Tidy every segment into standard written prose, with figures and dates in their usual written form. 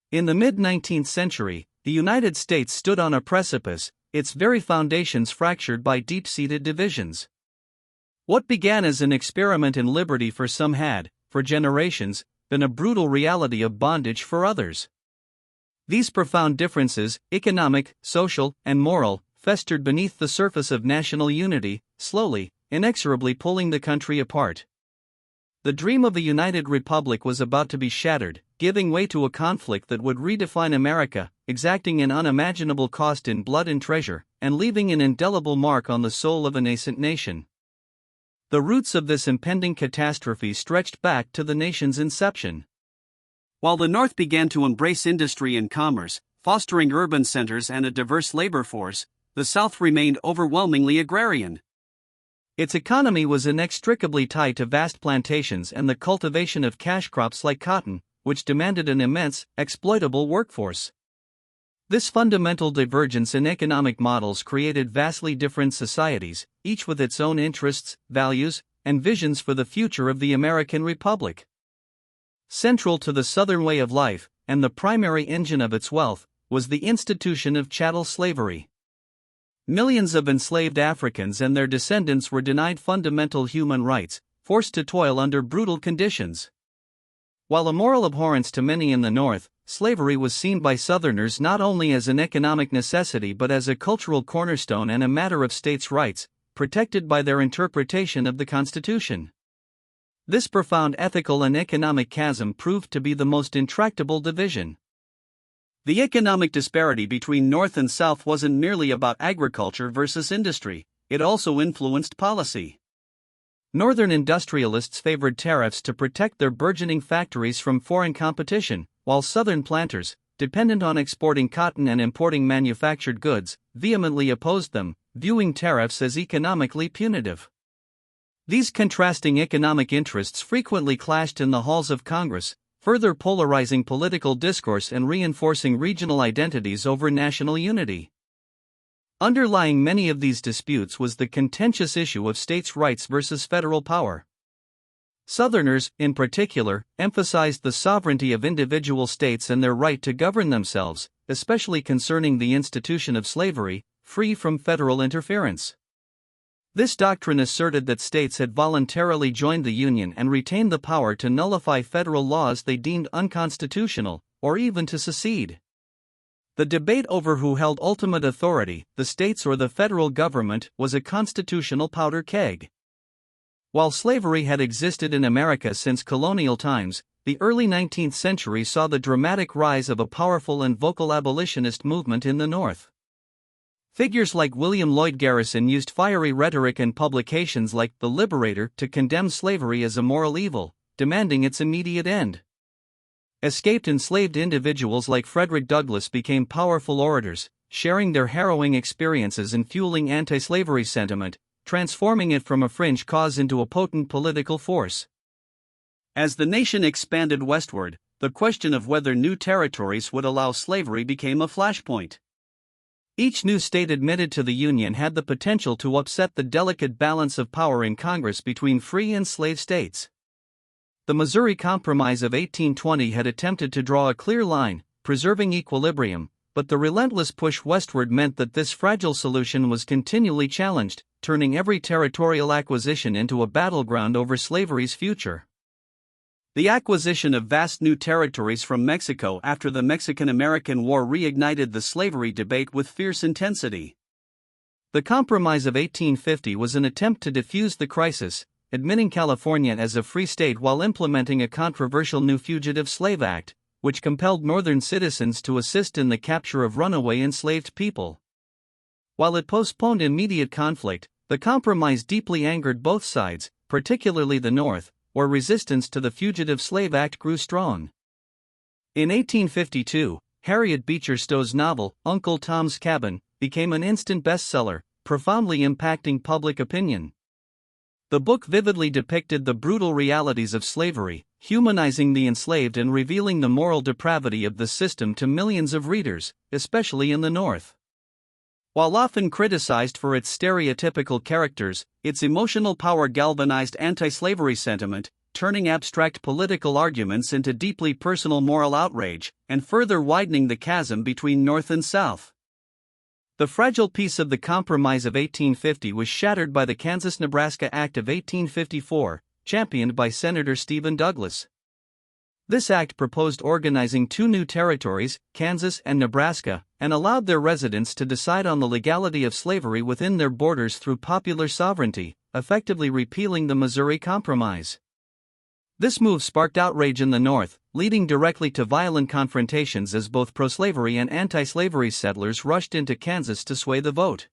In the mid-19th century, the United States stood on a precipice, its very foundations fractured by deep-seated divisions. What began as an experiment in liberty for some had, for generations, been a brutal reality of bondage for others. These profound differences, economic, social, and moral, festered beneath the surface of national unity, slowly, inexorably pulling the country apart. The dream of a united republic was about to be shattered, giving way to a conflict that would redefine America, exacting an unimaginable cost in blood and treasure, and leaving an indelible mark on the soul of a nascent nation. The roots of this impending catastrophe stretched back to the nation's inception. While the North began to embrace industry and commerce, fostering urban centers and a diverse labor force, the South remained overwhelmingly agrarian. Its economy was inextricably tied to vast plantations and the cultivation of cash crops like cotton, which demanded an immense, exploitable workforce. This fundamental divergence in economic models created vastly different societies, each with its own interests, values, and visions for the future of the American Republic. Central to the Southern way of life, and the primary engine of its wealth, was the institution of chattel slavery. Millions of enslaved Africans and their descendants were denied fundamental human rights, forced to toil under brutal conditions. While a moral abhorrence to many in the North, slavery was seen by Southerners not only as an economic necessity but as a cultural cornerstone and a matter of states' rights, protected by their interpretation of the Constitution. This profound ethical and economic chasm proved to be the most intractable division. The economic disparity between North and South wasn't merely about agriculture versus industry, it also influenced policy. Northern industrialists favored tariffs to protect their burgeoning factories from foreign competition, while Southern planters, dependent on exporting cotton and importing manufactured goods, vehemently opposed them, viewing tariffs as economically punitive. These contrasting economic interests frequently clashed in the halls of Congress, further polarizing political discourse and reinforcing regional identities over national unity. Underlying many of these disputes was the contentious issue of states' rights versus federal power. Southerners, in particular, emphasized the sovereignty of individual states and their right to govern themselves, especially concerning the institution of slavery, free from federal interference. This doctrine asserted that states had voluntarily joined the Union and retained the power to nullify federal laws they deemed unconstitutional, or even to secede. The debate over who held ultimate authority, the states or the federal government, was a constitutional powder keg. While slavery had existed in America since colonial times, the early 19th century saw the dramatic rise of a powerful and vocal abolitionist movement in the North. Figures like William Lloyd Garrison used fiery rhetoric in publications like The Liberator to condemn slavery as a moral evil, demanding its immediate end. Escaped enslaved individuals like Frederick Douglass became powerful orators, sharing their harrowing experiences and fueling anti-slavery sentiment, transforming it from a fringe cause into a potent political force. As the nation expanded westward, the question of whether new territories would allow slavery became a flashpoint. Each new state admitted to the Union had the potential to upset the delicate balance of power in Congress between free and slave states. The Missouri Compromise of 1820 had attempted to draw a clear line, preserving equilibrium, but the relentless push westward meant that this fragile solution was continually challenged, turning every territorial acquisition into a battleground over slavery's future. The acquisition of vast new territories from Mexico after the Mexican-American War reignited the slavery debate with fierce intensity. The Compromise of 1850 was an attempt to defuse the crisis, admitting California as a free state while implementing a controversial new Fugitive Slave Act, which compelled Northern citizens to assist in the capture of runaway enslaved people. While it postponed immediate conflict, the compromise deeply angered both sides, particularly the North, where resistance to the Fugitive Slave Act grew strong. In 1852, Harriet Beecher Stowe's novel, Uncle Tom's Cabin, became an instant bestseller, profoundly impacting public opinion. The book vividly depicted the brutal realities of slavery, humanizing the enslaved and revealing the moral depravity of the system to millions of readers, especially in the North. While often criticized for its stereotypical characters, its emotional power galvanized anti-slavery sentiment, turning abstract political arguments into deeply personal moral outrage, and further widening the chasm between North and South. The fragile peace of the Compromise of 1850 was shattered by the Kansas-Nebraska Act of 1854, championed by Senator Stephen Douglas. This act proposed organizing two new territories, Kansas and Nebraska, and allowed their residents to decide on the legality of slavery within their borders through popular sovereignty, effectively repealing the Missouri Compromise. This move sparked outrage in the North, leading directly to violent confrontations as both pro-slavery and anti-slavery settlers rushed into Kansas to sway the vote.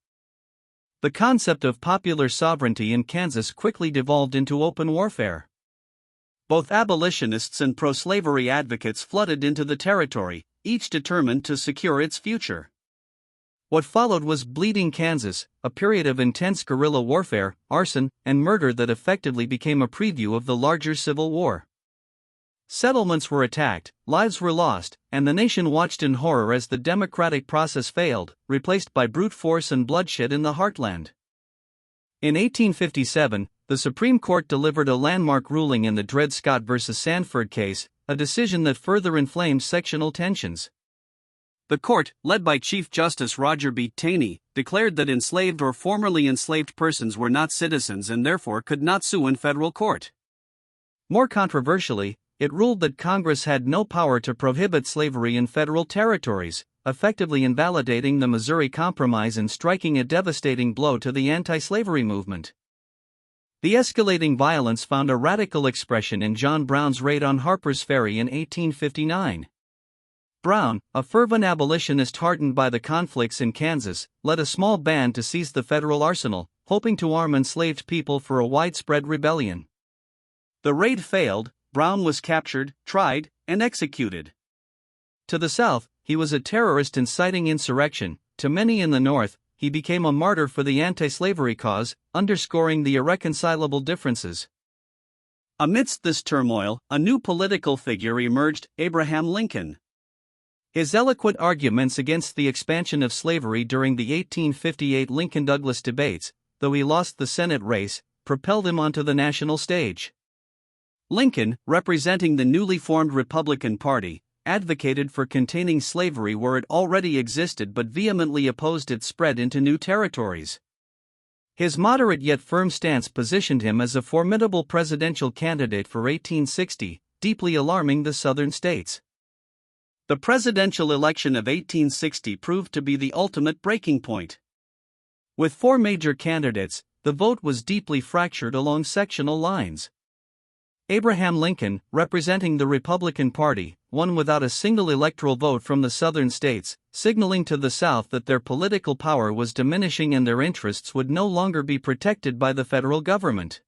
The concept of popular sovereignty in Kansas quickly devolved into open warfare. Both abolitionists and pro-slavery advocates flooded into the territory, each determined to secure its future. What followed was Bleeding Kansas, a period of intense guerrilla warfare, arson, and murder that effectively became a preview of the larger Civil War. Settlements were attacked, lives were lost, and the nation watched in horror as the democratic process failed, replaced by brute force and bloodshed in the heartland. In 1857, the Supreme Court delivered a landmark ruling in the Dred Scott v. Sanford case, a decision that further inflamed sectional tensions. The court, led by Chief Justice Roger B. Taney, declared that enslaved or formerly enslaved persons were not citizens and therefore could not sue in federal court. More controversially, it ruled that Congress had no power to prohibit slavery in federal territories, effectively invalidating the Missouri Compromise and striking a devastating blow to the anti-slavery movement. The escalating violence found a radical expression in John Brown's raid on Harper's Ferry in 1859. Brown, a fervent abolitionist hardened by the conflicts in Kansas, led a small band to seize the federal arsenal, hoping to arm enslaved people for a widespread rebellion. The raid failed, Brown was captured, tried, and executed. To the South, he was a terrorist inciting insurrection. To many in the North, he became a martyr for the anti-slavery cause, underscoring the irreconcilable differences. Amidst this turmoil, a new political figure emerged, Abraham Lincoln. His eloquent arguments against the expansion of slavery during the 1858 Lincoln-Douglas debates, though he lost the Senate race, propelled him onto the national stage. Lincoln, representing the newly formed Republican Party, advocated for containing slavery where it already existed but vehemently opposed its spread into new territories. His moderate yet firm stance positioned him as a formidable presidential candidate for 1860, deeply alarming the Southern states. The presidential election of 1860 proved to be the ultimate breaking point. With four major candidates, the vote was deeply fractured along sectional lines. Abraham Lincoln, representing the Republican Party, won without a single electoral vote from the Southern states, signaling to the South that their political power was diminishing and their interests would no longer be protected by the federal government.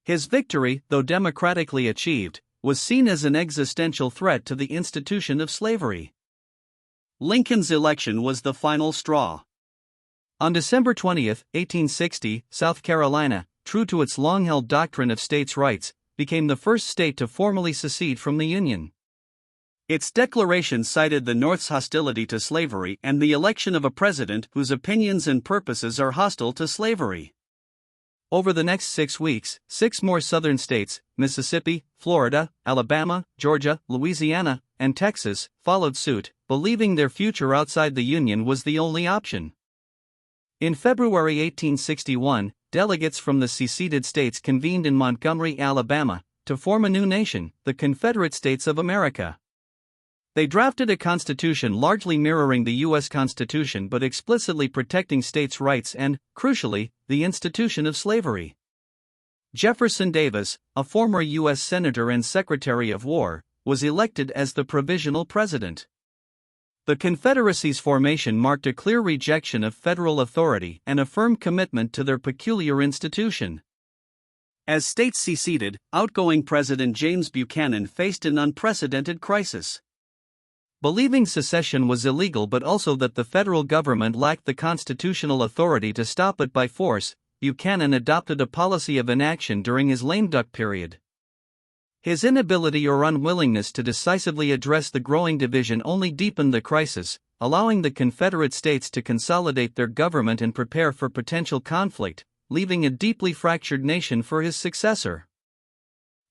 His victory, though democratically achieved, was seen as an existential threat to the institution of slavery. Lincoln's election was the final straw. On December 20, 1860, South Carolina, true to its long-held doctrine of states' rights, became the first state to formally secede from the Union. Its declaration cited the North's hostility to slavery and the election of a president whose opinions and purposes are hostile to slavery. Over the next 6 weeks, 6 more Southern states, Mississippi, Florida, Alabama, Georgia, Louisiana, and Texas, followed suit, believing their future outside the Union was the only option. In February 1861, delegates from the seceded states convened in Montgomery, Alabama, to form a new nation, the Confederate States of America. They drafted a constitution largely mirroring the U.S. Constitution but explicitly protecting states' rights and, crucially, the institution of slavery. Jefferson Davis, a former U.S. Senator and Secretary of War, was elected as the provisional president. The Confederacy's formation marked a clear rejection of federal authority and a firm commitment to their peculiar institution. As states seceded, outgoing President James Buchanan faced an unprecedented crisis. Believing secession was illegal but also that the federal government lacked the constitutional authority to stop it by force, Buchanan adopted a policy of inaction during his lame duck period. His inability or unwillingness to decisively address the growing division only deepened the crisis, allowing the Confederate States to consolidate their government and prepare for potential conflict, leaving a deeply fractured nation for his successor.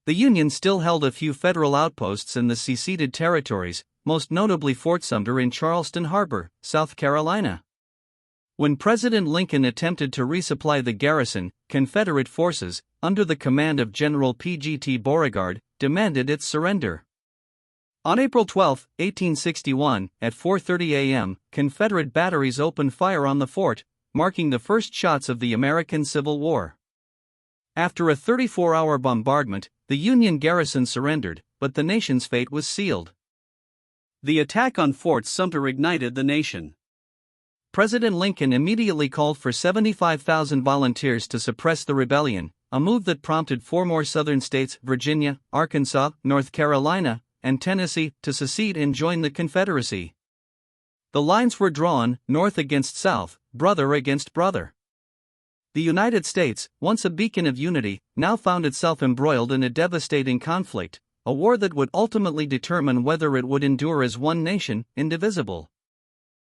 The Union still held a few federal outposts in the seceded territories, most notably Fort Sumter in Charleston Harbor, South Carolina. When President Lincoln attempted to resupply the garrison, Confederate forces, under the command of General P.G.T. Beauregard, demanded its surrender. On April 12, 1861, at 4:30 a.m., Confederate batteries opened fire on the fort, marking the first shots of the American Civil War. After a 34-hour bombardment, the Union garrison surrendered, but the nation's fate was sealed. The attack on Fort Sumter ignited the nation. President Lincoln immediately called for 75,000 volunteers to suppress the rebellion, a move that prompted 4 more southern states, Virginia, Arkansas, North Carolina, and Tennessee, to secede and join the Confederacy. The lines were drawn, North against South, brother against brother. The United States, once a beacon of unity, now found itself embroiled in a devastating conflict, a war that would ultimately determine whether it would endure as one nation, indivisible.